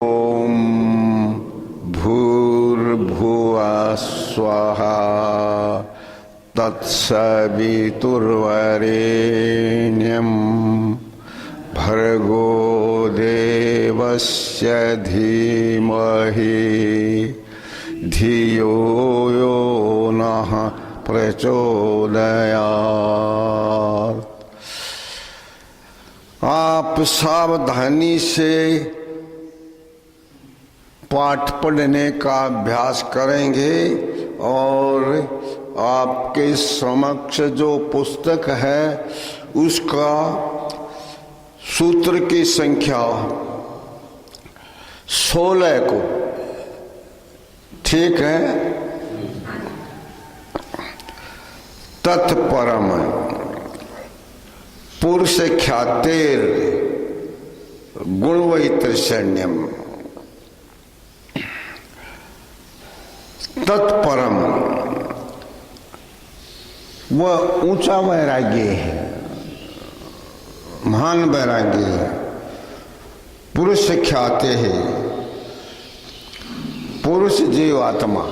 ओम भूर्भुवः स्वः तत्सवितुर्वरेण्यं भर्गो देवस्य धीमहि धियो यो नः प्रचोदयात्। आप सावधानी से पाठ पढ़ने का अभ्यास करेंगे और आपके समक्ष जो पुस्तक है उसका सूत्र की संख्या 16 को, ठीक है। तत्परम पुरुष ख्यातेर गुणवैतृषण्यम। तत्परम वह ऊंचा वैराग्य है, महान वैराग्य है। पुरुष ख्याते है, पुरुष जीवात्मा,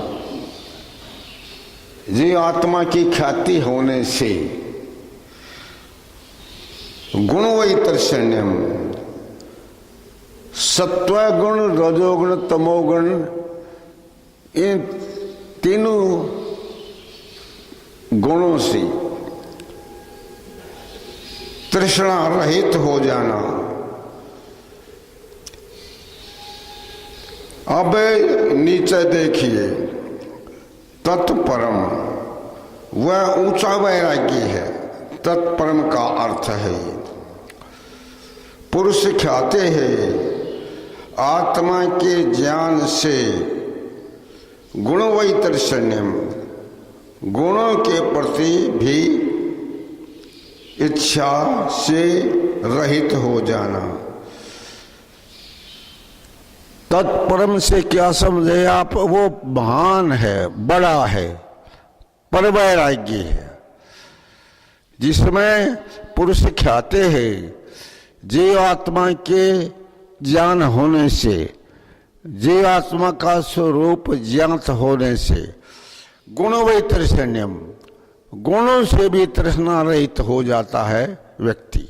जीवात्मा की ख्याति होने से गुणवैतृषण्यम, सत्वगुण रजोगुण तमोगुण इन तीनों गुणों से तृष्णा रहित हो जाना। अब नीचे देखिए, तत्परम वह ऊंचा वैराग्य है। तत्परम का अर्थ है पुरुष ख्याते हैं, आत्मा के ज्ञान से गुणवैतृषण्यम, गुणों के प्रति भी इच्छा से रहित हो जाना। तत्परम से क्या समझे आप? वो महान है, बड़ा है, परवैराग्य है, जिसमें पुरुष ख्याते हैं। जीवात्मा के ज्ञान होने से, जीवात्मा का स्वरूप ज्ञात होने से गुणवैतृषण्यम, गुणों से भी तृष्णा रहित हो जाता है व्यक्ति।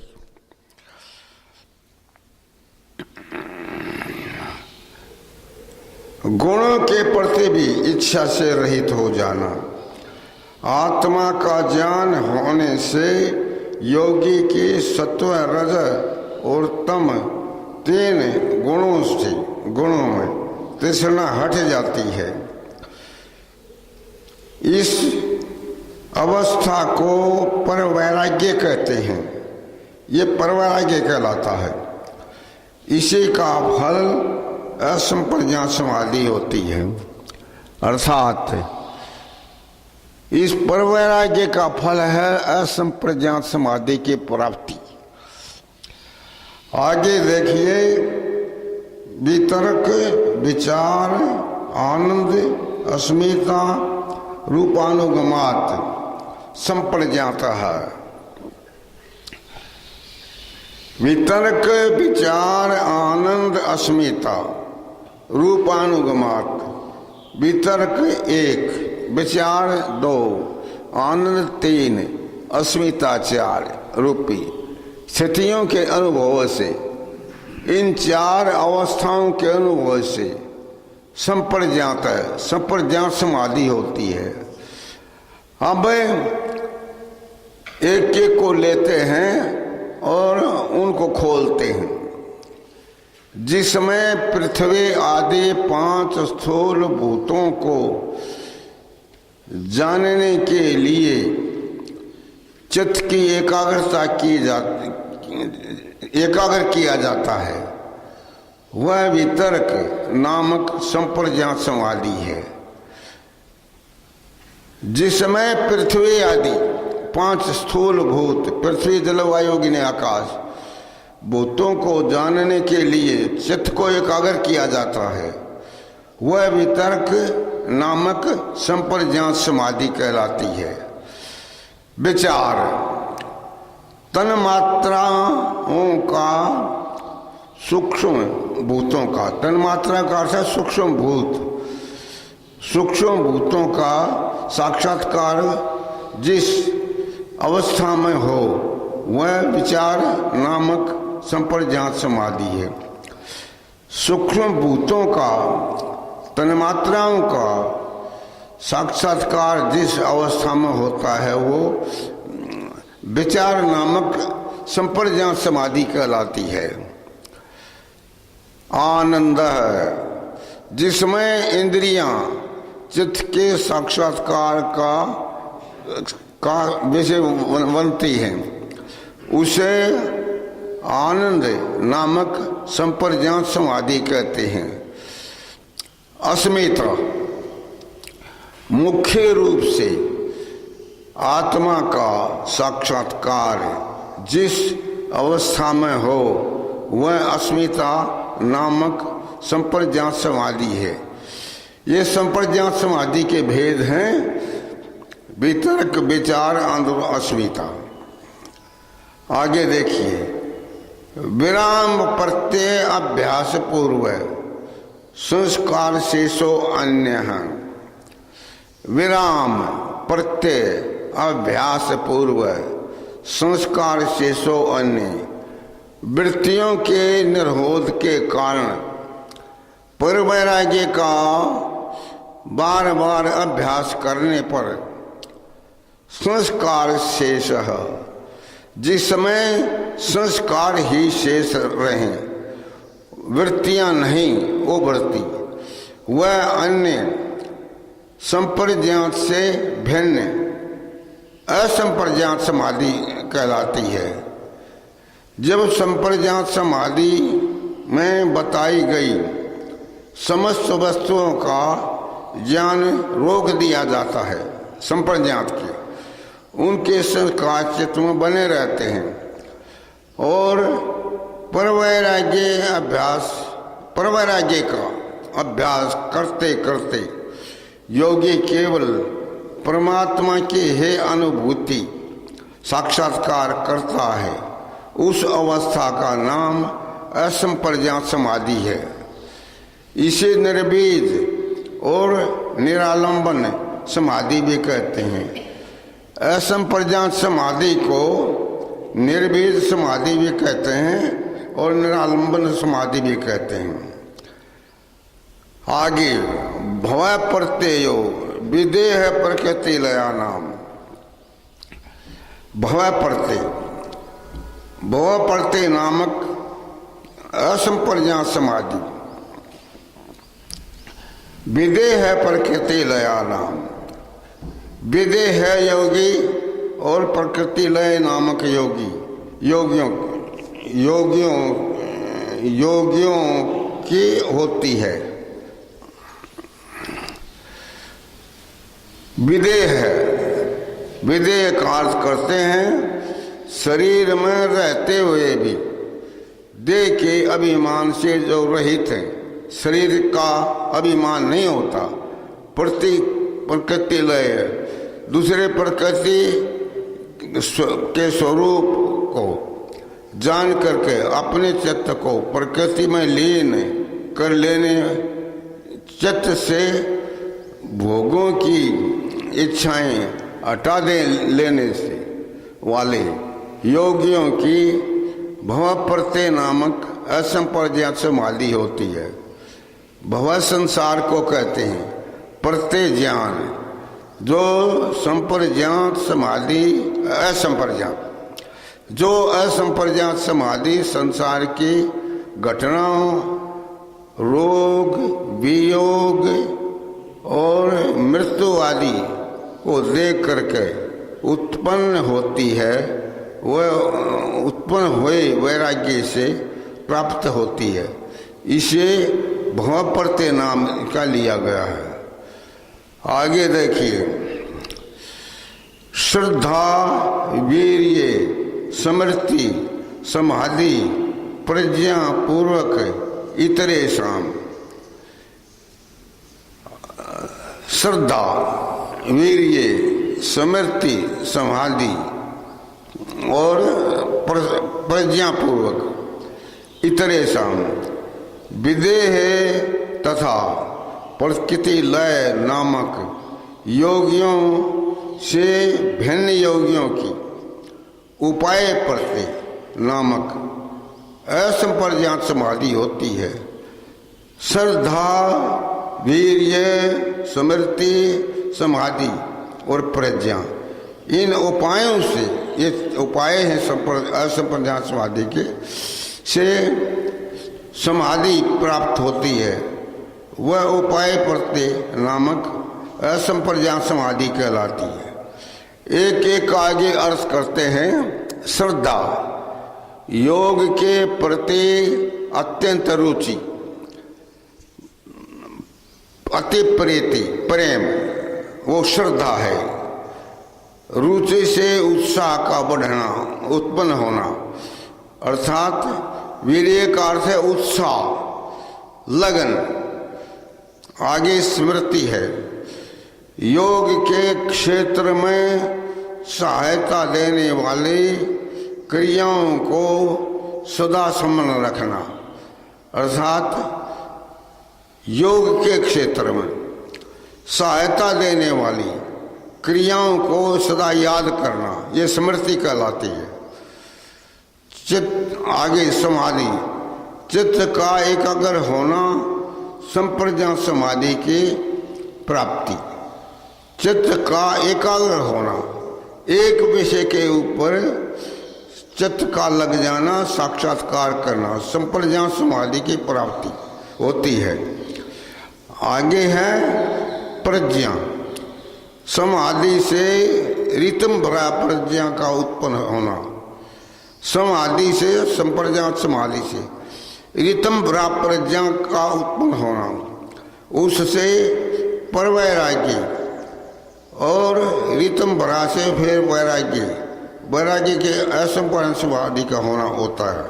गुणों के प्रति भी इच्छा से रहित हो जाना। आत्मा का ज्ञान होने से योगी के सत्व रज और तम तीन गुणों में तृष्णा हट जाती है। इस अवस्था को परवैराग्य कहते हैं। ये परवैराग्य कहलाता है। इसी का फल असंप्रज्ञात समाधि होती है। अर्थात इस परवैराग्य का फल है असंप्रज्ञात समाधि की प्राप्ति। आगे देखिए, वितर्क विचार आनंद अस्मिता रूपानुगमात संप्रज्ञात है। वितर्क विचार आनंद अस्मिता रूपानुगमात। वितर्क 1, विचार 2, आनंद 3, अस्मिता 4 रूपी स्थितियों के अनुभव से, इन 4 अवस्थाओं के अनुभव से संप्रज्ञात है, संप्रज्ञात समाधि होती है। अब एक एक को लेते हैं और उनको खोलते हैं। जिसमें पृथ्वी आदि 5 स्थूल भूतों को जानने के लिए चित्त की एकाग्रता एकाग्र किया जाता है, वह वितर्क नामक संप्रज्ञात समाधि है। जिसमें पृथ्वी आदि 5 स्थूल भूत, पृथ्वी जल वायु अग्नि आकाश भूतों को जानने के लिए चित्त को एकाग्र किया जाता है, वह वितर्क नामक संप्रज्ञात समाधि कहलाती है। विचार तन मात्राओं का सूक्ष्म भूतों का, तन्मात्रा का अर्थ है सूक्ष्म भूत, सूक्ष्म भूतों का साक्षात्कार जिस अवस्था में हो वह विचार नामक संप्रज्ञात समाधि है। सूक्ष्म भूतों का, तन्मात्राओं का साक्षात्कार जिस अवस्था में होता है वो विचार नामक संप्रज्ञात समाधि कहलाती है। आनंद है जिसमें इंद्रियां चित्त के साक्षात्कार का विषय बनती हैं, उसे आनंद नामक संप्रज्ञात समाधि कहते हैं। अस्मिता मुख्य रूप से आत्मा का साक्षात्कार जिस अवस्था में हो वह अस्मिता नामक संप्रज्ञात समाधि है। ये संप्रज्ञात समाधि के भेद हैं वितर्क, विचार, आंध्र, अस्मिता। आगे देखिए, विराम प्रत्यय अभ्यास पूर्व संस्कार शेषो अन्य। विराम प्रत्यय अभ्यास पूर्व संस्कार शेषो अन्य, वृत्तियों के निरोध के कारण परवैराग्य का बार बार अभ्यास करने पर संस्कार शेष है, जिसमें संस्कार ही शेष रहे, वृत्तियां नहीं वो वृत्ति, वह अन्य संप्रज्ञात से भिन्न असंप्रज्ञात समाधि कहलाती है। जब संप्रज्ञात समाधि में बताई गई समस्त वस्तुओं का ज्ञान रोक दिया जाता है, संप्रज्ञात के उनके संस्कार चित्त में बने रहते हैं और परवैराग्य का अभ्यास करते करते योगी केवल परमात्मा की है अनुभूति साक्षात्कार करता है। उस अवस्था का नाम असंप्रज्ञात समाधि है। इसे निर्बीज और निरालंबन समाधि भी कहते हैं। असंप्रज्ञात समाधि को निर्बीज समाधि भी कहते हैं और निरालंबन समाधि भी कहते हैं। आगे भव प्रत्ययो विदेह प्रकृति लया नाम। भव प्रत्यय नामक असंप्रज्ञात समाधि विदेह प्रकृति लया नाम। विदेह है योगी और प्रकृति लय नामक योगियों की होती है। विदेह का अर्थ करते हैं शरीर में रहते हुए भी देह के अभिमान से जो रहित है, शरीर का अभिमान नहीं होता। प्रकृति लय दूसरे प्रकृति के स्वरूप को जान करके अपने चित्त को प्रकृति में लीन कर लेने, चित्त से भोगों की इच्छाएं हटा दे लेने से वाले योगियों की भव प्रत्यय नामक असंप्रज्ञात समाधि होती है। भव संसार को कहते हैं प्रत्यय ज्ञान, जो संप्रज्ञात समाधि असंप्रज्ञात समाधि संसार की घटनाओं, रोग, वियोग और मृत्यु आदि को देख करके उत्पन्न होती है, वह उत्पन्न हुए वैराग्य से प्राप्त होती है। इसे भव प्रत्यय नाम का लिया गया है। आगे देखिए, श्रद्धा, वीर्य, स्मृति, समाधि, प्रज्ञा पूर्वक इतरेषाम। श्रद्धा, वीर्य, स्मृति, समाधि और प्रज्ञा पूर्वक इतरेषां विदेह तथा प्रकृति लय नामक योगियों से भिन्न योगियों की उपाय प्रति नामक असंप्रज्ञात समाधि होती है। श्रद्धा, वीर्य, स्मृति, समाधि और प्रज्ञा, इन उपायों से, ये उपाय हैं असंप्रज्ञात समाधि के, से समाधि प्राप्त होती है। वह उपाय प्रति नामक असंप्रज्ञात समाधि कहलाती है। एक एक आगे अर्थ करते हैं। श्रद्धा, योग के प्रति अत्यंत रुचि, अति प्रीति, प्रेम, वो श्रद्धा है। रुचि से उत्साह का बढ़ना, उत्पन्न होना, अर्थात वीर्य का अर्थ है उत्साह, लगन। आगे स्मृति है। योग के क्षेत्र में सहायता देने वाली क्रियाओं को सदा स्मरण रखना, अर्थात योग के क्षेत्र में सहायता देने वाली क्रियाओं को सदा याद करना, ये स्मृति कहलाती है। चित्त, आगे समाधि, चित्त का एकाग्र होना, संप्रज्ञात समाधि की प्राप्ति। चित्त का एकाग्र होना, एक विषय के ऊपर चित्त का लग जाना, साक्षात्कार करना, संप्रज्ञात समाधि की प्राप्ति होती है। आगे है प्रज्ञा। समाधि से रितम भरा प्रज्ञा का उत्पन्न होना। समाधि से, संप्रज्ञात समाधि से रितम भरा प्रज्ञा का उत्पन्न होना, उससे परवैराग्य, और रितम भरा से फिर वैराग्य, वैराग्य के असंपूर्ण समाधि का होना होता है।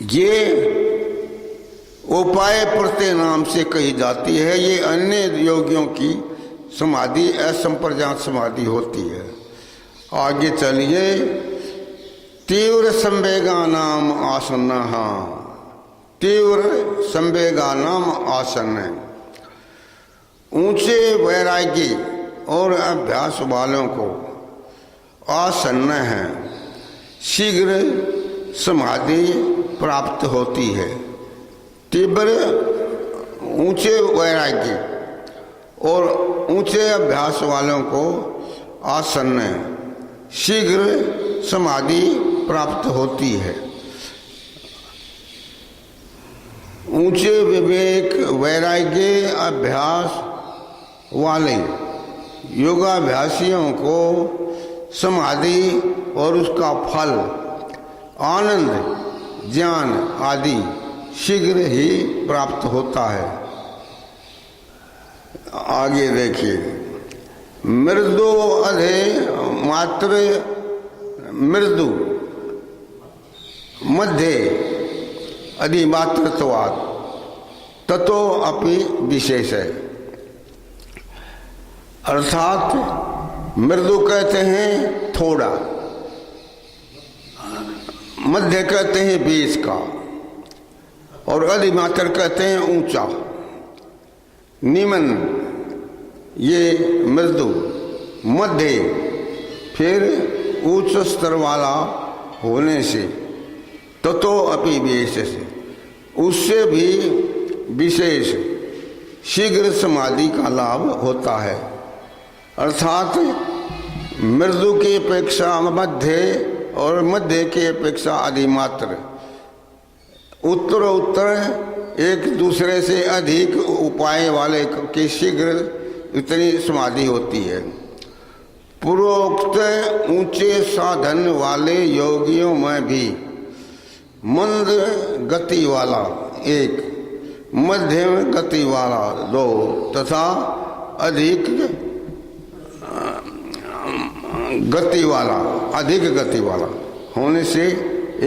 ये उपाय प्रत्यय नाम से कही जाती है। ये अन्य योगियों की समाधि असंप्रज्ञात समाधि होती है। आगे चलिए। तीव्र संवेगा नाम आसन्न, तीव्र संवेगा नाम आसन्न, ऊंचे वैराग्य और अभ्यास वालों को आसन्न है, शीघ्र समाधि प्राप्त होती है। तीव्र ऊंचे वैराग्य और ऊंचे अभ्यास वालों को आसन्न शीघ्र समाधि प्राप्त होती है। ऊंचे विवेक, वैराग्य, अभ्यास वाले योगाभ्यासियों को समाधि और उसका फल, आनंद, ज्ञान आदि शीघ्र ही प्राप्त होता है। आगे देखिए। मृदु अधे मात्र, मृदु मध्य अधिमात्रत्वात् ततो अपि विशेष है। अर्थात मृदु कहते हैं थोड़ा, मध्य कहते हैं बीच का, और अधिमात्र कहते हैं ऊंचा, निम्न, ये मृदु, मध्य, फिर उच्च स्तर वाला होने से, ततो अपि विशेष, उससे भी विशेष शीघ्र समाधि का लाभ होता है। अर्थात मृदु की अपेक्षा मध्य और मध्य की अपेक्षा अधिमात्र, उत्तर उत्तर एक दूसरे से अधिक उपाय वाले की शीघ्र इतनी समाधि होती है। पूर्वोक्त ऊंचे साधन वाले योगियों में भी मंद गति वाला एक, मध्यम गति वाला दो, तथा अधिक गति वाला, अधिक गति वाला होने से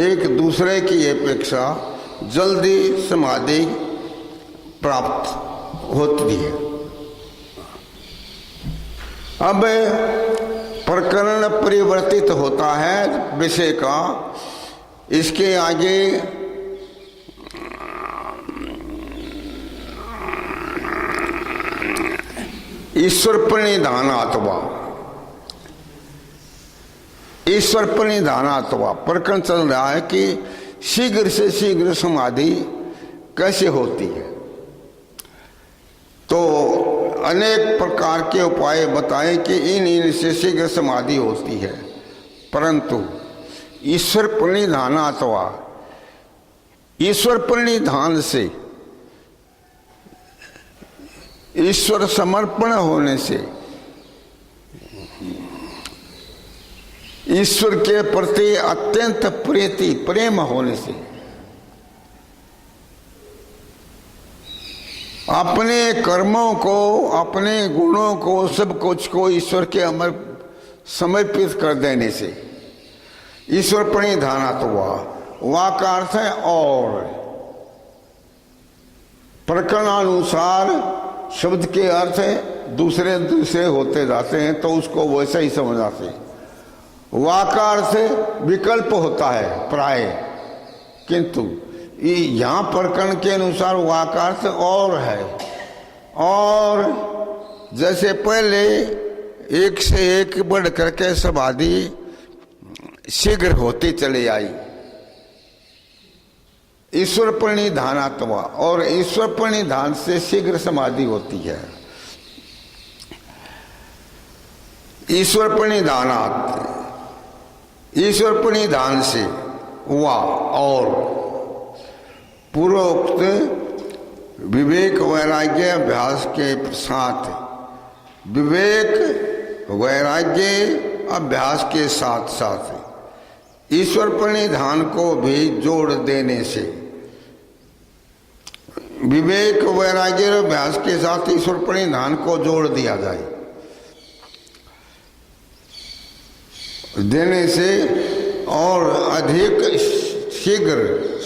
एक दूसरे की अपेक्षा जल्दी समाधि प्राप्त होती है। अब प्रकरण परिवर्तित होता है विषय का। इसके आगे ईश्वर प्रणिधानात्वा, ईश्वर प्रणिधानात्वा प्रकरण चल रहा है कि शीघ्र से शीघ्र समाधि कैसे होती है। तो अनेक प्रकार के उपाय बताए कि इन से शीघ्र समाधि होती है, परंतु ईश्वर प्रणिधानात्वा, ईश्वर प्रणिधान से, ईश्वर समर्पण होने से, ईश्वर के प्रति अत्यंत प्रीति प्रेम होने से, अपने कर्मों को, अपने गुणों को, सब कुछ को ईश्वर के अमर समर्पित कर देने से ईश्वर प्रणिधानात्वा, वा का अर्थ है और, प्रकरणानुसार शब्द के अर्थ है दूसरे दूसरे होते जाते हैं, तो उसको वैसा ही समझ आते हैं। वा का अर्थ विकल्प होता है प्राय, किंतु यहाँ प्रकरण के अनुसार वा का अर्थ और है। और जैसे पहले एक से एक बढ़ करके समाधि शीघ्र होती चली आई, ईश्वर प्रणिधानात्वा, और ईश्वर प्रणिधान से शीघ्र समाधि होती है। ईश्वर प्रणिधानात्, ईश्वर प्रणिधान से, वा और पूर्वोक्त विवेक वैराग्य अभ्यास के साथ, विवेक वैराग्य अभ्यास के साथ साथ ईश्वर प्रणिधान को भी जोड़ देने से, विवेक वैराग्य अभ्यास के साथ ईश्वर प्रणिधान को जोड़ दिया जाए, देने से और अधिक शीघ्र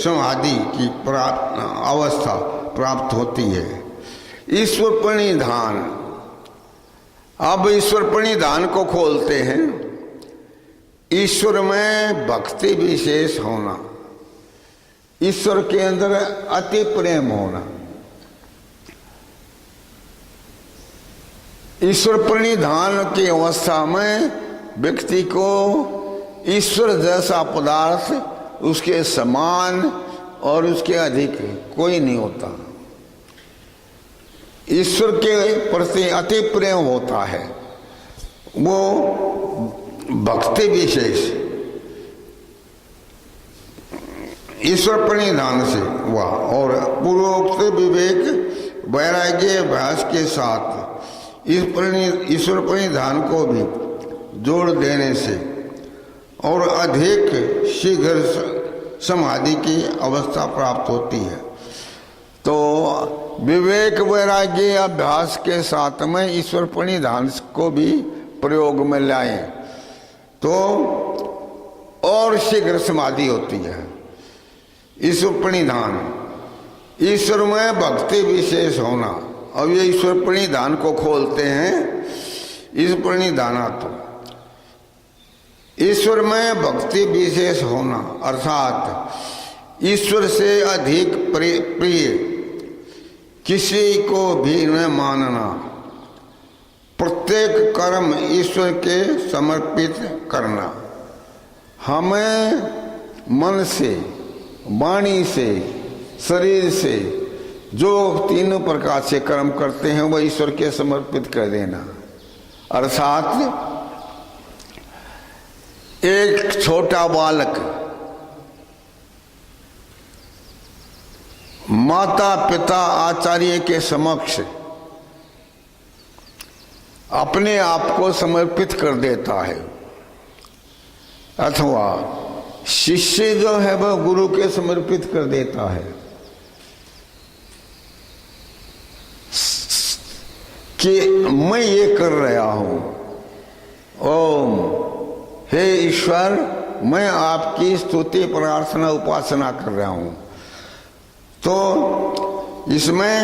समाधि की अवस्था प्राप्त होती है। ईश्वर प्रणिधान, अब ईश्वर प्रणिधान को खोलते हैं। ईश्वर में भक्ति विशेष होना, ईश्वर के अंदर अति प्रेम होना, ईश्वर प्रणिधान की अवस्था में व्यक्ति को ईश्वर जैसा पदार्थ, उसके समान और उसके अधिक कोई नहीं होता। ईश्वर के प्रति अति प्रेम होता है, वो भक्ति विशेष ईश्वर प्रणिधान से हुआ। और पूर्वोक्त विवेक वैराग्य अभ्यास के साथ ईश्वर प्रणिधान को भी जोड़ देने से और अधिक शीघ्र समाधि की अवस्था प्राप्त होती है। तो विवेक वैराग्य अभ्यास के साथ में ईश्वर प्रणिधान को भी प्रयोग में लाएं तो और शीघ्र समाधि होती है। ईश्वर प्रणिधान, ईश्वर में भक्ति विशेष होना। अब ये ईश्वर प्रणिधान को खोलते हैं। ईश्वर प्रणिधानात्, ईश्वर में भक्ति विशेष होना अर्थात ईश्वर से अधिक प्रिय किसी को भी न मानना, प्रत्येक कर्म ईश्वर के समर्पित करना। हमें मन से, वाणी से, शरीर से जो तीनों प्रकार से कर्म करते हैं वह ईश्वर के समर्पित कर देना। अर्थात एक छोटा बालक माता पिता आचार्य के समक्ष अपने आप को समर्पित कर देता है, अथवा शिष्य जो है वह गुरु के समर्पित कर देता है कि मैं ये कर रहा हूं, ओम हे ईश्वर मैं आपकी स्तुति प्रार्थना उपासना कर रहा हूं। तो इसमें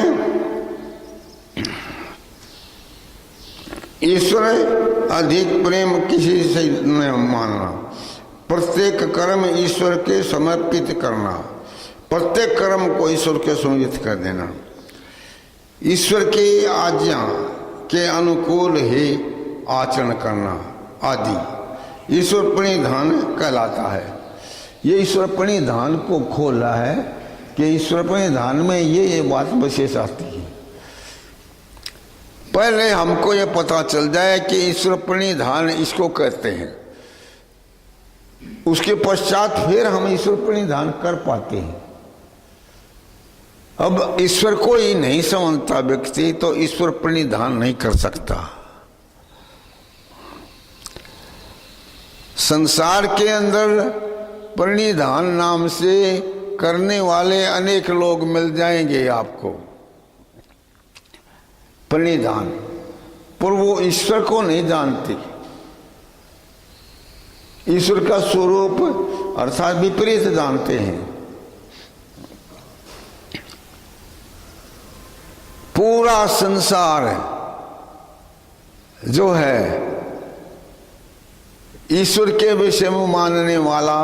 ईश्वर अधिक प्रेम किसी से न मानना, प्रत्येक कर्म ईश्वर के समर्पित करना, प्रत्येक कर्म को ईश्वर के समर्पित कर देना, ईश्वर की आज्ञा के अनुकूल ही आचरण करना आदि ईश्वर प्रणिधान कहलाता है। ये ईश्वर प्रणिधान को खोला है कि ईश्वर प्रणिधान में ये बात विशेष आती है। पहले हमको ये पता चल जाए कि ईश्वर प्रणिधान इसको कहते हैं, उसके पश्चात फिर हम ईश्वर प्रणिधान कर पाते हैं। अब ईश्वर को ही नहीं समझता व्यक्ति तो ईश्वर प्रणिधान नहीं कर सकता। संसार के अंदर प्रणिधान नाम से करने वाले अनेक लोग मिल जाएंगे आपको, प्रणिधान, पर वो ईश्वर को नहीं जानते, ईश्वर का स्वरूप अर्थात विपरीत जानते हैं। पूरा संसार जो है ईश्वर के विषय में मानने वाला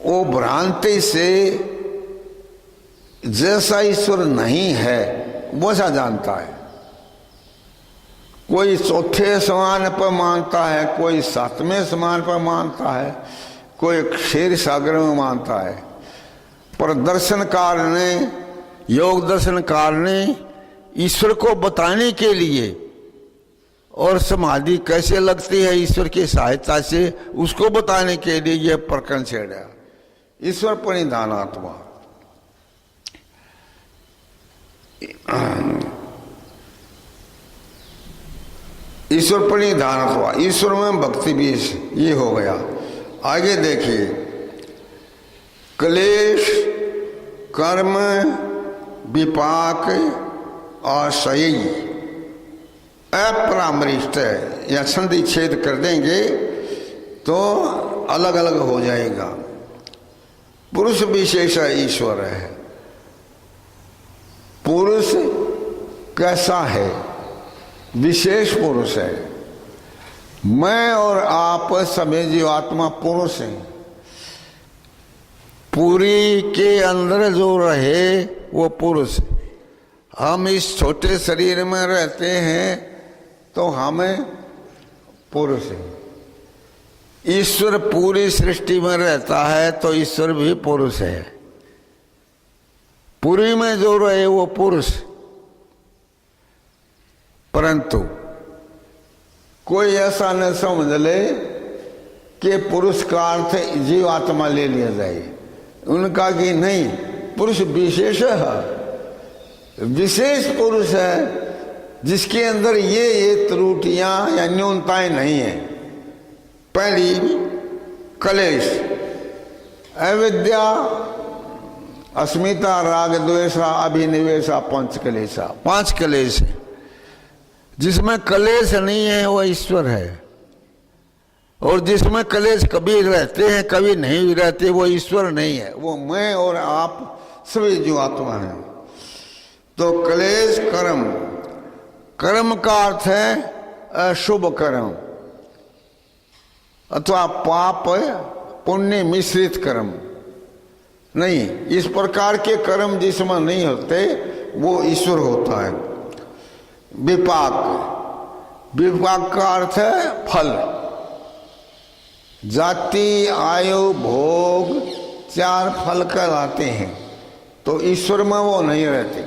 वो भ्रांति से जैसा ईश्वर नहीं है वैसा जानता है। कोई चौथे समान पर मानता है, कोई सातवें समान पर मानता है, कोई क्षीर सागर में मानता है। पर दर्शनकार ने, योग दर्शनकार ने ईश्वर को बताने के लिए और समाधि कैसे लगती है ईश्वर की सहायता से उसको बताने के लिए यह प्रकरण छेड़ा। ईश्वर प्रणिधानात्मा, ईश्वर प्रणिधानात्मा, ईश्वर में भक्ति भी ये हो गया। आगे देखिए, क्लेश, कर्म, विपाक, आशय, अपरामृष्ट या संधि छेद कर देंगे तो अलग अलग हो जाएगा। पुरुष विशेष ईश्वर है। पुरुष कैसा है? विशेष पुरुष है। मैं और आप सभी जीवात्मा पुरुष हैं। पूरी के अंदर जो रहे वो पुरुष। हम इस छोटे शरीर में रहते हैं तो हमें पुरुष है। ईश्वर पूरी सृष्टि में रहता है तो ईश्वर भी पुरुष है। पूरी में जो रहे वो पुरुष। परंतु कोई ऐसा न समझ ले कि पुरुष का अर्थ जीवात्मा ले लिया जाए। उनका कि नहीं, पुरुष विशेष है, विशेष पुरुष है जिसके अंदर ये त्रुटियां या न्यूनताएं नहीं है। पहली कलेश, अविद्या, अस्मिता, राग, द्वेषा, अभिनिवेशा, पंच कलेशा, 5 कलेश है। जिसमें कलेश नहीं है वो ईश्वर है, और जिसमें कलेश कभी रहते हैं कभी नहीं भी रहते वो ईश्वर नहीं है। वो मैं और आप सभी जीवात्मा हैं। तो क्लेश कर्म, कर्म का अर्थ है अशुभ कर्म अथवा पाप पुण्य मिश्रित कर्म। नहीं, इस प्रकार के कर्म जिसमें नहीं होते वो ईश्वर होता है। विपाक, विपाक का अर्थ है फल। जाति, आयु, भोग 4 फल कहलाते हैं, तो ईश्वर में वो नहीं रहते।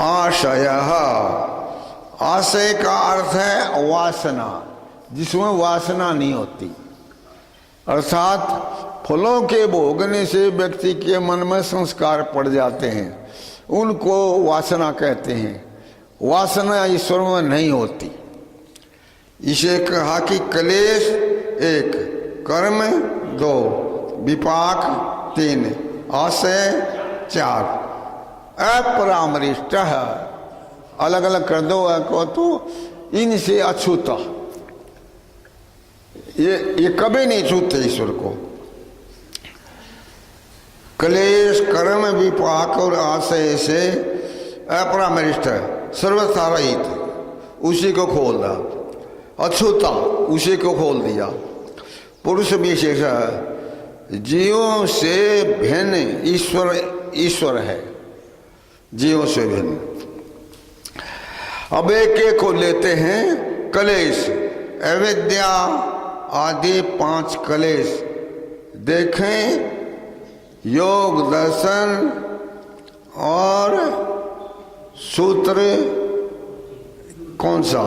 आशय, आशय का अर्थ है वासना, जिसमें वासना नहीं होती। अर्थात फलों के भोगने से व्यक्ति के मन में संस्कार पड़ जाते हैं, उनको वासना कहते हैं। वासना ईश्वर में नहीं होती। इसे कहा कि क्लेश 1, कर्म 2, विपाक 3, आशय 4, अपरामृष्ट, अलग अलग कर दो को तो इनसे अछूता। ये कभी नहीं छूते ईश्वर को। क्लेश, कर्म, विपाक और आशय से अपरामृष्ट, सर्वथा रहित, उसी को खोल दा। अछूता उसी को खोल दिया। पुरुष विशेष जीवों से भिन्न ईश्वर है, जीवों से भिन्न। अब एक को लेते हैं कलेश, अविद्या आदि 5 कलेश देखें। योग दर्शन और सूत्र कौन सा?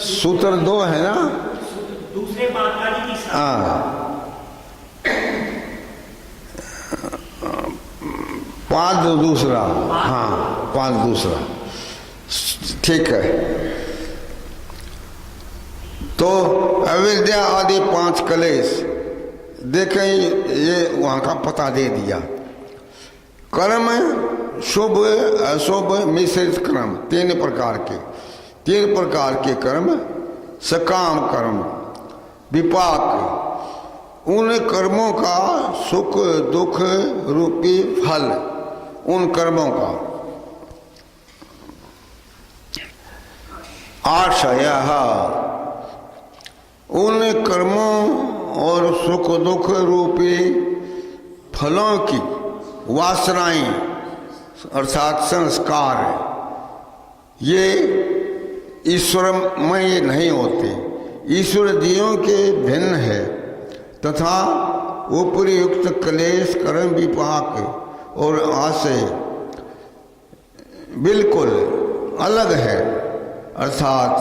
सूत्र 2 है ना? दूसरे हाँ, 5 दूसरा, हाँ 5 दूसरा, ठीक है। तो अविद्या आदि 5 कलेश देखें, ये वहाँ का पता दे दिया। कर्म शुभ अशुभ मिश्रित कर्म 3 प्रकार के कर्म, सकाम कर्म, विपाक, उन कर्मों का सुख दुख रूपी फल, उन कर्मों का। आशयः, उन कर्मों और सुख दुख रूपी फलों की वासनाएं अर्थात संस्कार, ये ईश्वरमय नहीं होते, ईश्वर जीवों के भिन्न है तथा उपयुक्त क्लेश कर्म विपाक और आशय बिल्कुल अलग है, अर्थात